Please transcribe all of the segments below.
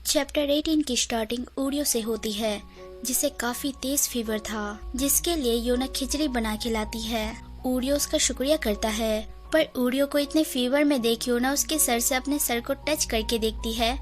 Chapter 18 की starting ऊरियो से होती है, जिसे काफी तेज फीवर था, जिसके लिए योना खिचड़ी बना के लाती है। ऊरियो उसका शुक्रिया करता है, पर ऊरियो को इतने फीवर में देख योना उसके सर से अपने सर को टच करके देखती है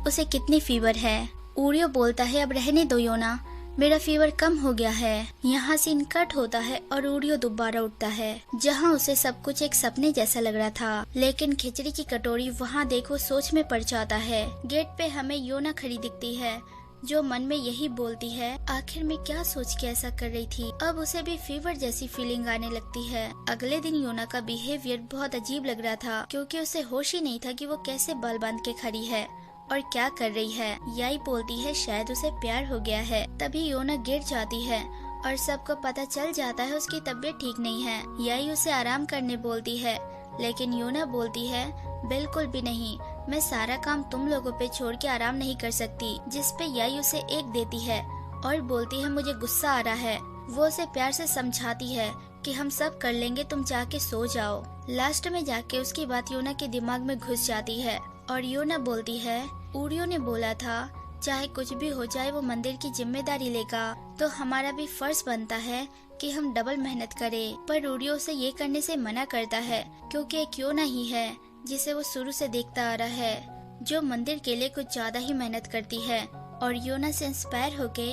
उसे कितनी फीवर है। ऊरियो बोलता है, अब रहने दो योना, मेरा फीवर कम हो गया है। यहाँ सीन कट होता है और ऊरियो दोबारा उठता है, जहाँ उसे सब कुछ एक सपने जैसा लग रहा था। लेकिन खिचड़ी की कटोरी वहाँ देखो सोच में पड़ जाता है। गेट पे हमें योना खड़ी दिखती है, जो मन में यही बोलती है, आखिर में क्या सोच के ऐसा कर रही थी। अब उसे भी फीवर जैसी फीलिंग आने लगती है। अगले दिन योना का बिहेवियर बहुत अजीब लग रहा था, क्योंकि उसे होश ही नहीं था कि वो कैसे बाल बांध के खड़ी है और क्या कर रही है। याई बोलती है शायद उसे प्यार हो गया है। तभी योना गिर जाती है और सबको पता चल जाता है उसकी तबीयत ठीक नहीं है। याई उसे आराम करने बोलती है, लेकिन योना बोलती है बिल्कुल भी नहीं, मैं सारा काम तुम लोगों पे छोड़ के आराम नहीं कर सकती। जिस पे याई उसे एक देती है और बोलती है मुझे गुस्सा आ रहा है। वो उसे प्यार से समझाती है कि हम सब कर लेंगे, तुम जाके सो जाओ। लास्ट में जाके उसकी बात योना के दिमाग में घुस जाती है और योना बोलती है, ऊरियो ने बोला था चाहे कुछ भी हो जाए वो मंदिर की जिम्मेदारी लेगा, तो हमारा भी फर्ज बनता है कि हम डबल मेहनत करें। पर ऊरियो उसे ये करने से मना करता है, क्योंकि एक योना ही है जिसे वो शुरू से देखता आ रहा है, जो मंदिर के लिए कुछ ज्यादा ही मेहनत करती है। और योना से इंस्पायर होके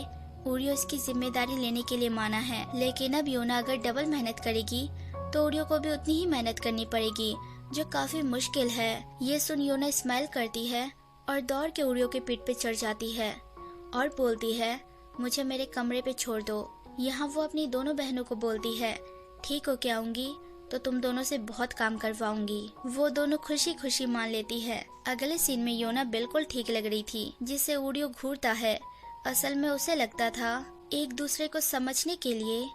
ऊरियो इसकी जिम्मेदारी लेने के लिए माना है। लेकिन अब योना अगर डबल मेहनत करेगी तो ऊरियो को भी उतनी ही मेहनत करनी पड़ेगी, जो काफी मुश्किल है। ये सुन योना स्माइल करती है और दौड़ के ऊरियो के पीठ पे चढ़ जाती है और बोलती है मुझे मेरे कमरे पे छोड़ दो। यहाँ वो अपनी दोनों बहनों को बोलती है ठीक हो के आऊंगी तो तुम दोनों से बहुत काम करवाऊंगी। वो दोनों खुशी खुशी मान लेती है। अगले सीन में योना बिल्कुल ठीक लग रही थी, जिसे ऊरियो घूरता है। असल में उसे लगता था एक दूसरे को समझने के लिए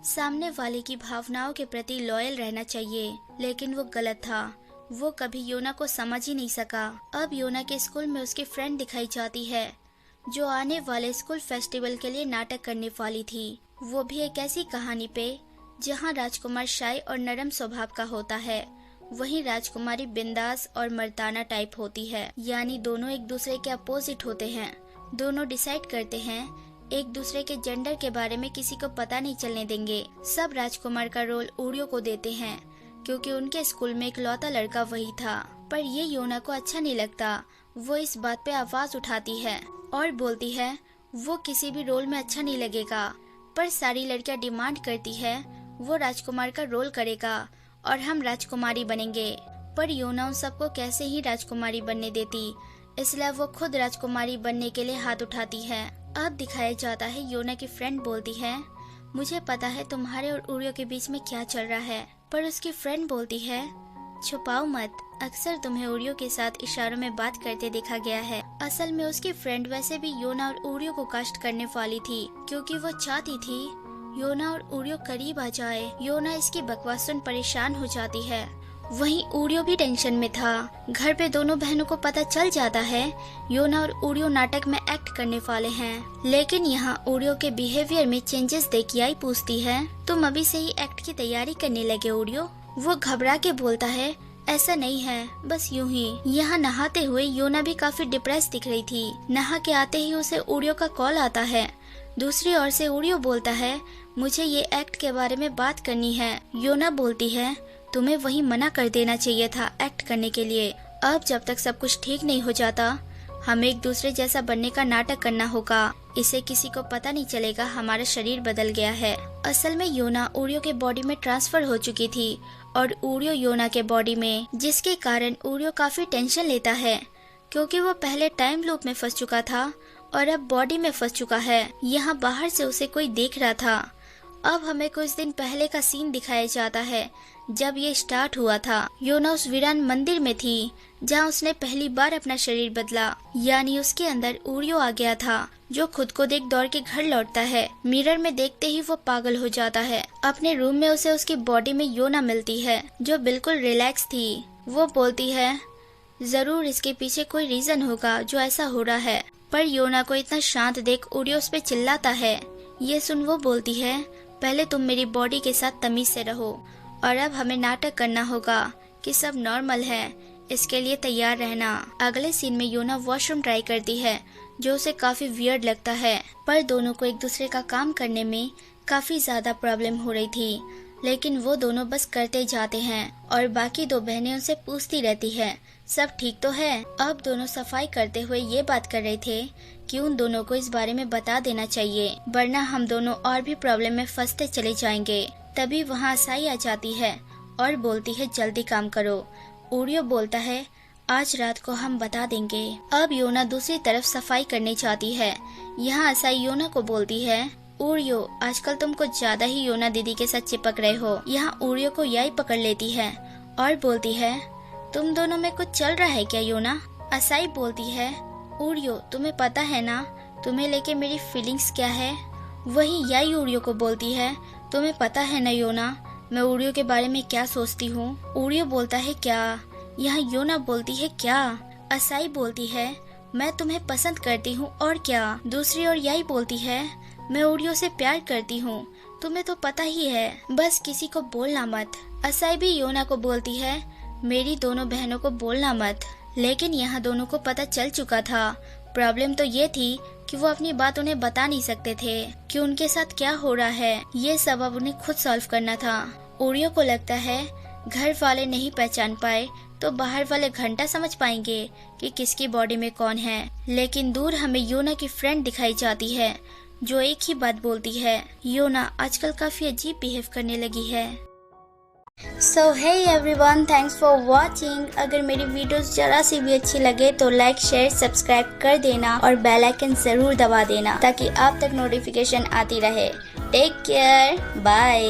सामने वाले की भावनाओं के प्रति लॉयल रहना चाहिए, लेकिन वो गलत था। वो कभी योना को समझ ही नहीं सका। अब योना के स्कूल में उसकी फ्रेंड दिखाई जाती है, जो आने वाले स्कूल फेस्टिवल के लिए नाटक करने वाली थी। वो भी एक ऐसी कहानी पे जहाँ राजकुमार शाय और नरम स्वभाव का होता है, वहीं राजकुमारी बिंदास और मर्दाना टाइप होती है। यानी दोनों एक दूसरे के अपोजिट होते हैं। दोनों डिसाइड करते हैं एक दूसरे के जेंडर के बारे में किसी को पता नहीं चलने देंगे। सब राजकुमार का रोल ऊरियो को देते हैं, क्योंकि उनके स्कूल में एक लौता लड़का वही था। पर ये योना को अच्छा नहीं लगता। वो इस बात पे आवाज उठाती है और बोलती है वो किसी भी रोल में अच्छा नहीं लगेगा। पर सारी लड़कियां डिमांड करती है वो राजकुमार का रोल करेगा और हम राजकुमारी बनेंगे। पर योना उन सबको कैसे ही राजकुमारी बनने देती, इसलिए वो खुद राजकुमारी बनने के लिए हाथ उठाती है। अब दिखाया जाता है योना की फ्रेंड बोलती है मुझे पता है तुम्हारे और ऊरियो के बीच में क्या चल रहा है। पर उसकी फ्रेंड बोलती है छुपाओ मत, अक्सर तुम्हें ऊरियो के साथ इशारों में बात करते देखा गया है। असल में उसकी फ्रेंड वैसे भी योना और ऊरियो को कास्ट करने वाली थी, क्योंकि वो चाहती थी योना और ऊरियो करीब आ जाए। योना इसकी बकवास सुन परेशान हो जाती है। वहीं ऊरियो भी टेंशन में था। घर पे दोनों बहनों को पता चल जाता है योना और ऊरियो नाटक में एक्ट करने वाले हैं। लेकिन यहाँ ऊरियो के बिहेवियर में चेंजेस देख याई पूछती है तुम अभी से ही एक्ट की तैयारी करने लगे ऊरियो? वो घबरा के बोलता है ऐसा नहीं है, बस यूं ही। यहाँ नहाते हुए योना भी काफी डिप्रेस दिख रही थी। नहा के आते ही उसे ऊरियो का कॉल आता है। दूसरी ओर से ऊरियो बोलता है मुझे ये एक्ट के बारे में बात करनी है। योना बोलती है तुम्हें वही मना कर देना चाहिए था एक्ट करने के लिए। अब जब तक सब कुछ ठीक नहीं हो जाता हमें एक दूसरे जैसा बनने का नाटक करना होगा। इसे किसी को पता नहीं चलेगा हमारा शरीर बदल गया है। असल में योना ऊरियो के बॉडी में ट्रांसफर हो चुकी थी और ऊरियो योना के बॉडी में, जिसके कारण ऊरियो काफी टेंशन लेता है, क्योंकि वो पहले टाइम लूप में फंस चुका था और अब बॉडी में फंस चुका है। यहाँ बाहर से उसे कोई देख रहा था। अब हमें कुछ दिन पहले का सीन दिखाया जाता है जब ये स्टार्ट हुआ था। योना उस वीरान मंदिर में थी जहाँ उसने पहली बार अपना शरीर बदला, यानी उसके अंदर ऊरियो आ गया था, जो खुद को देख दौड़ के घर लौटता है। मिरर में देखते ही वो पागल हो जाता है। अपने रूम में उसे उसकी बॉडी में योना मिलती है, जो बिल्कुल रिलैक्स थी। वो बोलती है जरूर इसके पीछे कोई रीजन होगा जो ऐसा हो रहा है। पर योना को इतना शांत देख ऊरियो उस पे चिल्लाता है। ये सुन वो बोलती है पहले तुम मेरी बॉडी के साथ तमीज से रहो और अब हमें नाटक करना होगा कि सब नॉर्मल है। इसके लिए तैयार रहना। अगले सीन में योना वॉशरूम ट्राई करती है जो उसे काफी वियर्ड लगता है, पर दोनों को एक दूसरे का काम करने में काफी ज्यादा प्रॉब्लम हो रही थी, लेकिन वो दोनों बस करते जाते हैं और बाकी दो बहनें उनसे पूछती रहती है सब ठीक तो है। अब दोनों सफाई करते हुए ये बात कर रहे थे कि उन दोनों को इस बारे में बता देना चाहिए, वरना हम दोनों और भी प्रॉब्लम में फंसते चले जाएंगे। तभी वहाँ असाई आ जाती है और बोलती है जल्दी काम करो। ओरियो बोलता है आज रात को हम बता देंगे। अब योना दूसरी तरफ सफाई करने जाती है। यहाँ असाई योना को बोलती है ओरियो आजकल तुम कुछ ज्यादा ही योना दीदी के साथ चिपक रहे हो। यहाँ ओरियो को याई पकड़ लेती है और बोलती है तुम दोनों में कुछ चल रहा है क्या योना? असाई बोलती है ओरियो तुम्हें पता है ना तुम्हें लेके मेरी फीलिंग्स क्या है। वही याई ओरियो को बोलती है तुम्हें पता है ना योना मैं ओरियो के बारे में क्या सोचती हूँ। ओरियो बोलता है क्या? यहाँ योना बोलती है क्या? असाई बोलती है मैं तुम्हें पसंद करती हूँ और क्या। दूसरी ओर याई बोलती है मैं ओरियो से प्यार करती हूँ, तुम्हें तो पता ही है, बस किसी को बोलना मत। असाई भी योना को बोलती है मेरी दोनों बहनों को बोलना मत। लेकिन यहाँ दोनों को पता चल चुका था। प्रॉब्लम तो ये थी कि वो अपनी बात उन्हें बता नहीं सकते थे कि उनके साथ क्या हो रहा है। ये सब अब उन्हें खुद सॉल्व करना था। ओरियो को लगता है घर वाले नहीं पहचान पाए तो बाहर वाले घंटा समझ पाएंगे कि किसकी बॉडी में कौन है। लेकिन दूर हमें योना की फ्रेंड दिखाई जाती है जो एक ही बात बोलती है योना आजकल काफी अजीब बिहेव करने लगी है। So hey everyone, thanks for watching. अगर मेरी वीडियोस जरा सी भी अच्छी लगे तो लाइक शेयर सब्सक्राइब कर देना और बेल आइकन जरूर दबा देना ताकि आप तक नोटिफिकेशन आती रहे। Take care, bye.